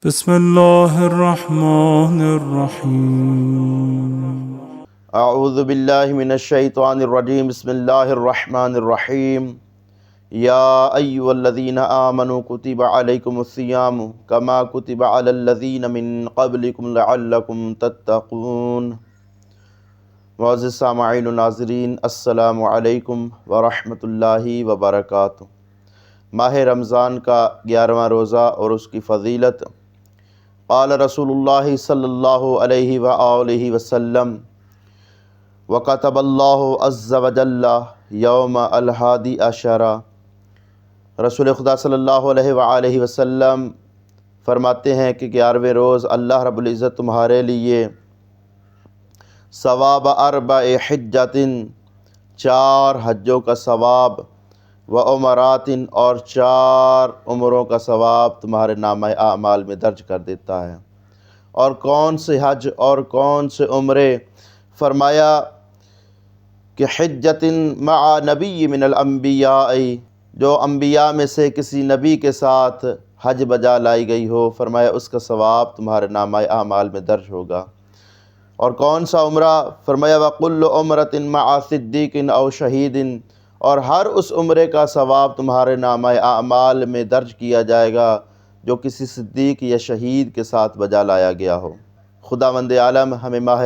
بسم اللہ الرحمن الرحیم۔ اعوذ باللہ من الشیطان الرجیم، بسم اللہ الرحمن الرحیم۔ یا ایھا الذین آمنوا کتب علیکم الصیام کما کتب علی الذین من قبلکم لعلکم تتقون۔ معزز سامعین و ناظرین، السلام علیکم ورحمۃ اللہ وبرکاتہ۔ ماہ رمضان کا 11واں روزہ اور اس کی فضیلت۔ قال رسول اللہ صلی اللہ علیہ وآلہ وسلم: وَكَتَبَ اللّٰهُ عَزَّ وَجَلَّ يَوْمَ الْحَادِي عَشَرَ۔ رسول خدا صلی اللہ علیہ وآلہ وسلم فرماتے ہیں کہ 11ویں روز اللہ رب العزت تمہارے لیے ثواب اربع حجۃ، 4 حجوں کا ثواب، و عمرات، اور 4 عمروں کا ثواب تمہارے نامہ اعمال میں درج کر دیتا ہے۔ اور کون سے حج اور کون سے عمرے؟ فرمایا کہ حجۃ مع نبی من الانبیاء، جو انبیاء میں سے کسی نبی کے ساتھ حج بجا لائی گئی ہو، فرمایا اس کا ثواب تمہارے نامہ اعمال میں درج ہوگا۔ اور کون سا عمرہ؟ فرمایا وَكُلُّ عُمْرَةٍ مع صدیق او شہید، اور ہر اس عمرے کا ثواب تمہارے نامہ اعمال میں درج کیا جائے گا جو کسی صدیق یا شہید کے ساتھ بجا لایا گیا ہو۔ خداوند عالم ہمیں ماہ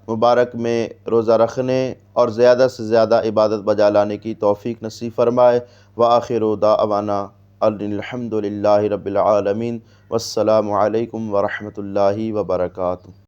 مبارک میں روزہ رکھنے اور زیادہ سے زیادہ عبادت بجا لانے کی توفیق نصیب فرمائے۔ وآخر دعوانا ان الحمد للہ رب العالمین، والسلام علیکم ورحمۃ اللہ وبرکاتہ۔